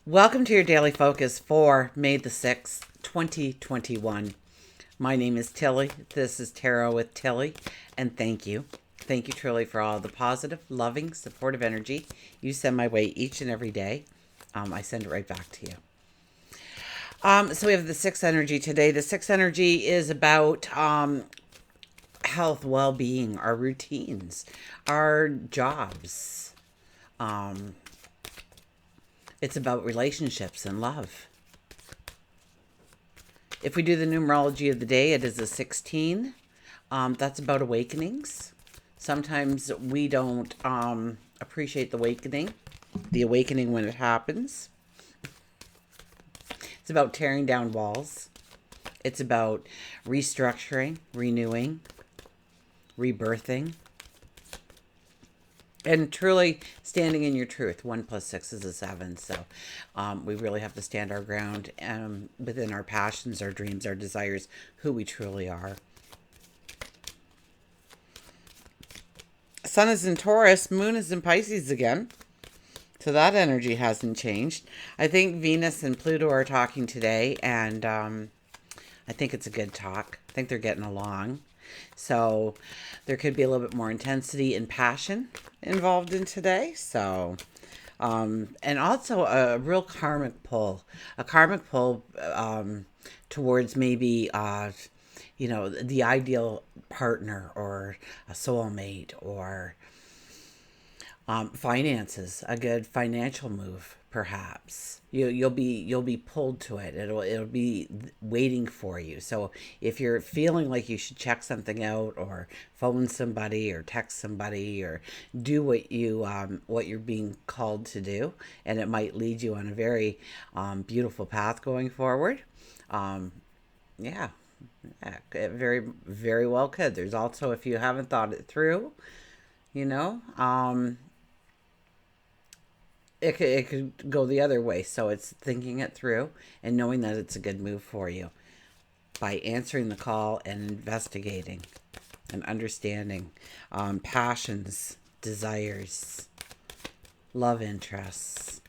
Welcome to your daily focus for May the 6th, 2021. My name is Tilly. This is Tarot with Tilly, and thank you. Thank you truly for all the positive, loving, supportive energy you send my way each and every day. I send it right back to you. So we have the sixth energy today. The sixth energy is about health, well-being, our routines, our jobs. It's about relationships and love. If we do the numerology of the day, it is a 16. That's about awakenings. Sometimes we don't appreciate the awakening when it happens. It's about tearing down walls. It's about restructuring, renewing, rebirthing, and truly standing in your truth. 1 + 6 is 7. So we really have to stand our ground within our passions, our dreams, our desires, who we truly are. Sun is in Taurus, Moon is in Pisces again. So that energy hasn't changed. I think Venus and Pluto are talking today, and I think it's a good talk. I think they're getting along. So there could be a little bit more intensity and passion involved in today. So, and also a real karmic pull, towards maybe, the ideal partner or a soulmate or finances, a good financial move, perhaps. You'll be pulled to it. It'll be waiting for you. So if you're feeling like you should check something out, or phone somebody, or text somebody, or do what you're being called to do, and it might lead you on a very beautiful path going forward. Yeah, it very, very well could. There's also, if you haven't thought it through, it could go the other way. So it's thinking it through and knowing that it's a good move for you by answering the call and investigating and understanding passions, desires, love interests,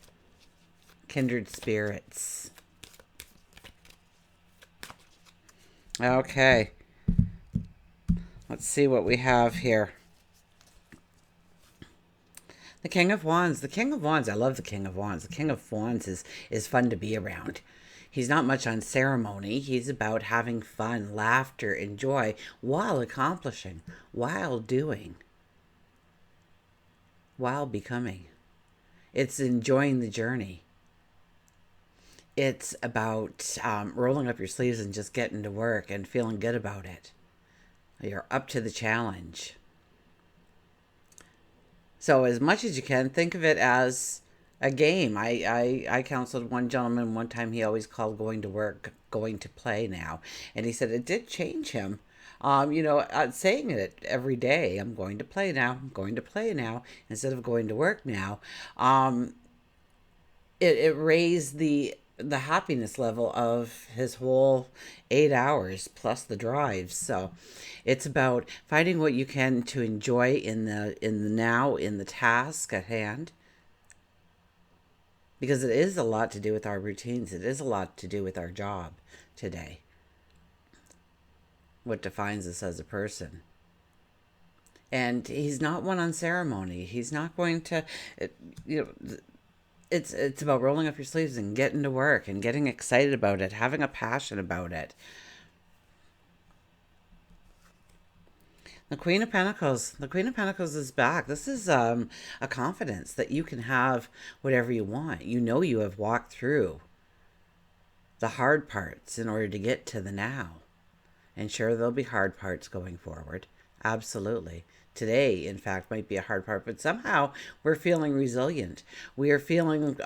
kindred spirits. Okay. Let's see what we have here. The King of Wands. The King of Wands. I love the King of Wands. The King of Wands is fun to be around. He's not much on ceremony. He's about having fun, laughter, and joy while accomplishing, while doing, while becoming. It's enjoying the journey. It's about rolling up your sleeves and just getting to work and feeling good about it. You're up to the challenge. So as much as you can, think of it as a game. I counseled one gentleman one time. He always called going to work, going to play now. And he said it did change him. Saying it every day, I'm going to play now, I'm going to play now, instead of going to work now. It raised the happiness level of his whole 8 hours plus the drives. So it's about finding what you can to enjoy in the now, in the task at hand, because it is a lot to do with our routines. It is a lot to do with our job today, what defines us as a person. And he's not one on ceremony. He's not going to, it's about rolling up your sleeves and getting to work and getting excited about it, having a passion about it. The Queen of Pentacles. The Queen of Pentacles is back. This is a confidence that you can have whatever you want. You have walked through the hard parts in order to get to the now. And sure, there'll be hard parts going forward. Absolutely. Today, in fact, might be a hard part, but somehow we're feeling resilient. We are feeling,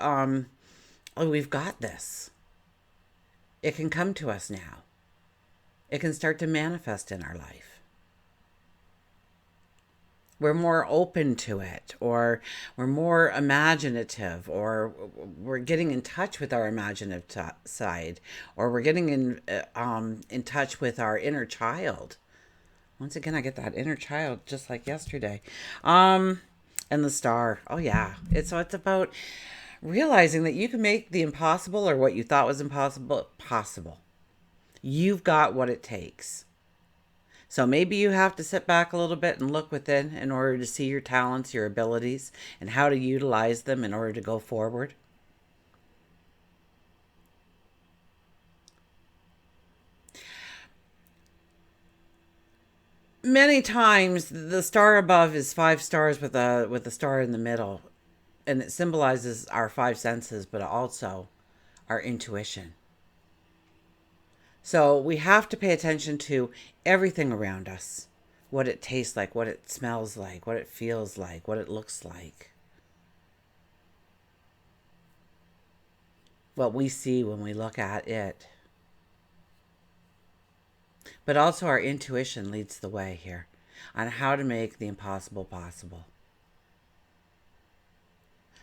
we've got this. It can come to us now. It can start to manifest in our life. We're more open to it, or we're more imaginative, or we're getting in touch with our imaginative side, or we're getting in touch with our inner child. Once again, I get that inner child just like yesterday. And the star. Oh yeah. It's about realizing that you can make the impossible, or what you thought was impossible, possible. You've got what it takes. So maybe you have to sit back a little bit and look within in order to see your talents, your abilities, and how to utilize them in order to go forward. Many times the star above is 5 stars with a star in the middle, and it symbolizes our 5 senses, but also our intuition. So we have to pay attention to everything around us, what it tastes like, what it smells like, what it feels like, what it looks like, what we see when we look at it. But also our intuition leads the way here on how to make the impossible possible.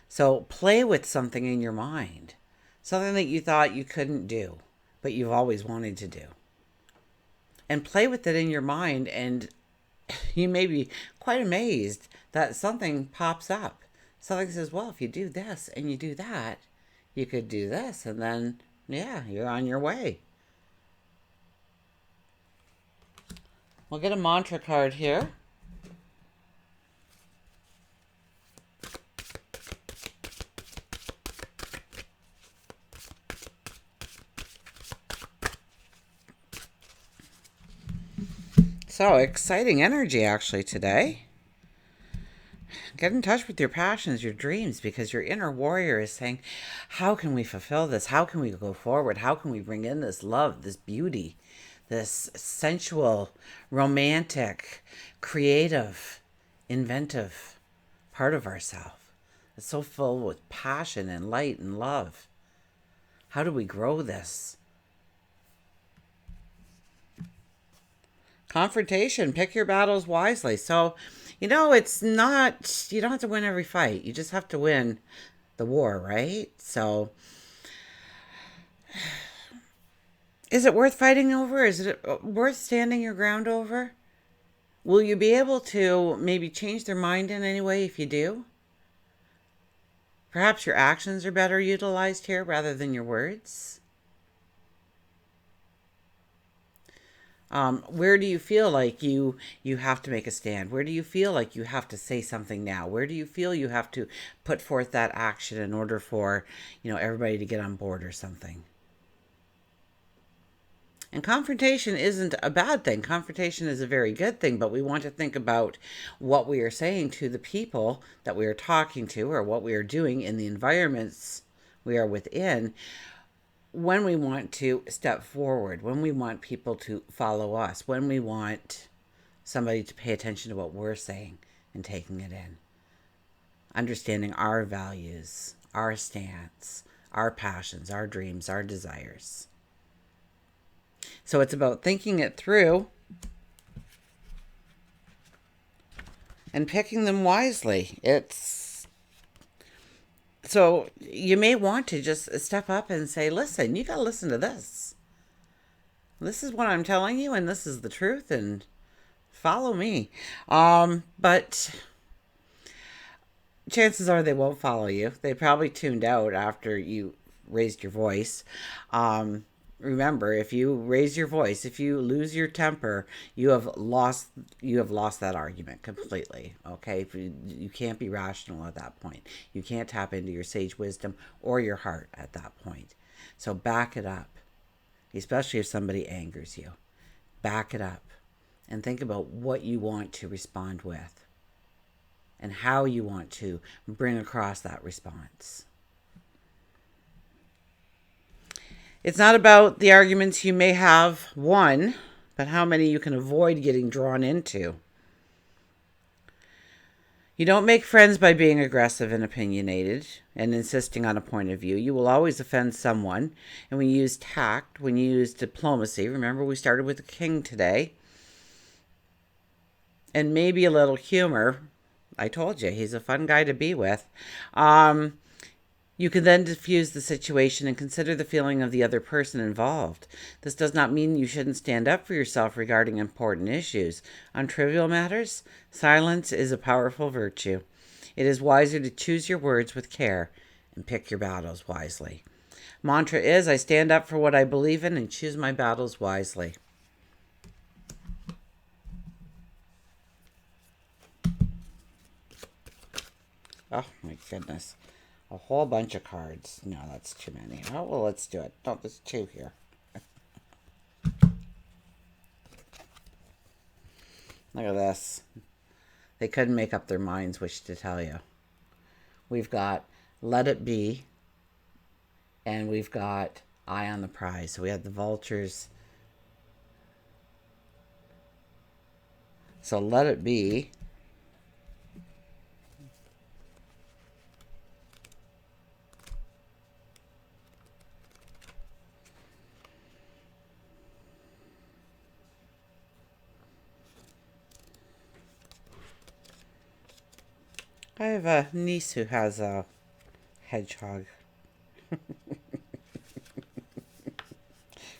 So play with something in your mind, something that you thought you couldn't do, but you've always wanted to do. And play with it in your mind, and you may be quite amazed that something pops up. Something says, well, if you do this and you do that, you could do this, and then, yeah, you're on your way. We'll get a mantra card here. So exciting energy actually today. Get in touch with your passions, your dreams, because your inner warrior is saying, how can we fulfill this? How can we go forward? How can we bring in this love, this beauty, this sensual, romantic, creative, inventive part of ourselves? It's so full with passion and light and love. How do we grow this? Confrontation, pick your battles wisely. So, it's not, you don't have to win every fight. You just have to win the war, right? So, is it worth fighting over? Is it worth standing your ground over? Will you be able to maybe change their mind in any way if you do? Perhaps your actions are better utilized here rather than your words. Where do you feel like you have to make a stand? Where do you feel like you have to say something now? Where do you feel you have to put forth that action in order for, everybody to get on board or something? And confrontation isn't a bad thing. Confrontation is a very good thing, but we want to think about what we are saying to the people that we are talking to, or what we are doing in the environments we are within, when we want to step forward, when we want people to follow us, when we want somebody to pay attention to what we're saying and taking it in. Understanding our values, our stance, our passions, our dreams, our desires. So it's about thinking it through and picking them wisely. So you may want to just step up and say, listen, you got to listen to this. This is what I'm telling you, and this is the truth, and follow me. But chances are they won't follow you. They probably tuned out after you raised your voice. Remember, if you raise your voice, if you lose your temper, you have lost that argument completely. Okay, you can't be rational at that point. You can't tap into your sage wisdom or your heart at that point. So back it up, especially if somebody angers you. Back it up and think about what you want to respond with and how you want to bring across that response. It's not about the arguments you may have won, but how many you can avoid getting drawn into. You don't make friends by being aggressive and opinionated and insisting on a point of view. You will always offend someone. And when you use tact, when you use diplomacy, remember we started with the king today, and maybe a little humor. I told you, he's a fun guy to be with. You can then diffuse the situation and consider the feeling of the other person involved. This does not mean you shouldn't stand up for yourself regarding important issues. On trivial matters, silence is a powerful virtue. It is wiser to choose your words with care and pick your battles wisely. Mantra is, I stand up for what I believe in and choose my battles wisely. Oh my goodness. A whole bunch of cards. No, that's too many. Oh, well, let's do it. No, there's two here. Look at this. They couldn't make up their minds which to tell you. We've got Let It Be, and we've got Eye on the Prize. So we have the vultures. So Let It Be. I have a niece who has a hedgehog. She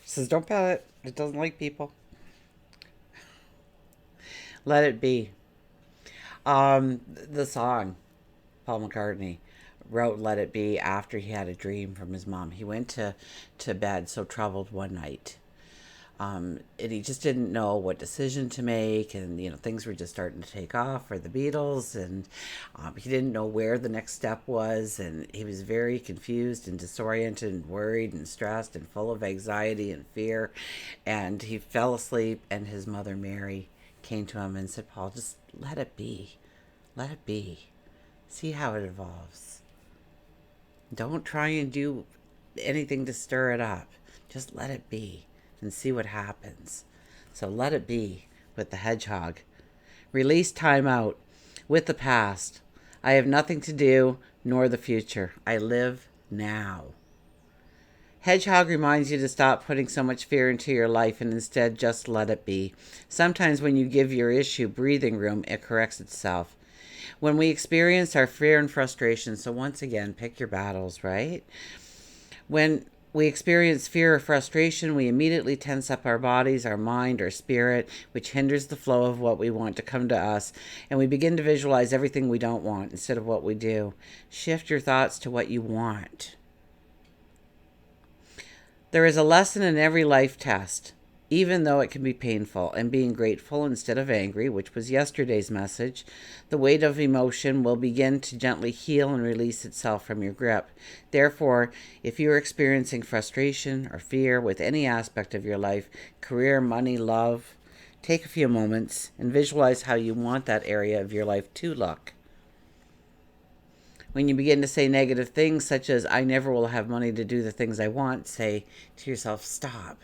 says, don't pet it. It doesn't like people. Let It Be. The song, Paul McCartney wrote Let It Be after he had a dream from his mom. He went to bed so troubled one night. And he just didn't know what decision to make, and things were just starting to take off for the Beatles, and he didn't know where the next step was, and he was very confused and disoriented and worried and stressed and full of anxiety and fear, and he fell asleep, and his mother Mary came to him and said, Paul, just let it be. Let it be. See how it evolves. Don't try and do anything to stir it up. Just let it be and see what happens. So Let It Be with the hedgehog. Release time out with the past. I have nothing to do nor the future. I live now. Hedgehog reminds you to stop putting so much fear into your life and instead just let it be. Sometimes when you give your issue breathing room, it corrects itself. When we experience our fear and frustration, so once again, pick your battles, right? When we experience fear or frustration, we immediately tense up our bodies, our mind, our spirit, which hinders the flow of what we want to come to us, and we begin to visualize everything we don't want instead of what we do. Shift your thoughts to what you want. There is a lesson in every life test, even though it can be painful, and being grateful instead of angry, which was yesterday's message. The weight of emotion will begin to gently heal and release itself from your grip. Therefore, if you are experiencing frustration or fear with any aspect of your life, career, money, love, take a few moments and visualize how you want that area of your life to look. When you begin to say negative things such as, I never will have money to do the things I want, say to yourself, stop.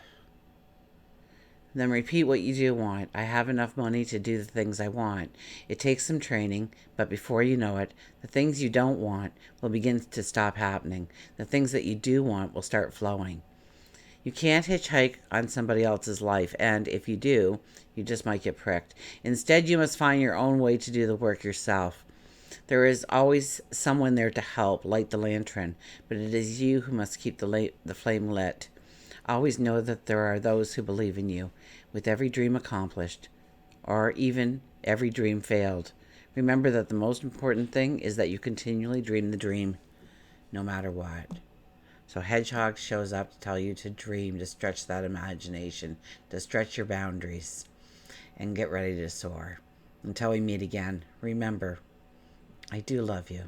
Then repeat what you do want. I have enough money to do the things I want. It takes some training, but before you know it, the things you don't want will begin to stop happening. The things that you do want will start flowing. You can't hitchhike on somebody else's life, and if you do, you just might get pricked. Instead, you must find your own way to do the work yourself. There is always someone there to help light the lantern, but it is you who must keep the flame lit. Always know that there are those who believe in you, with every dream accomplished, or even every dream failed. Remember that the most important thing is that you continually dream the dream, no matter what. So Hedgehog shows up to tell you to dream, to stretch that imagination, to stretch your boundaries, and get ready to soar. Until we meet again, remember, I do love you.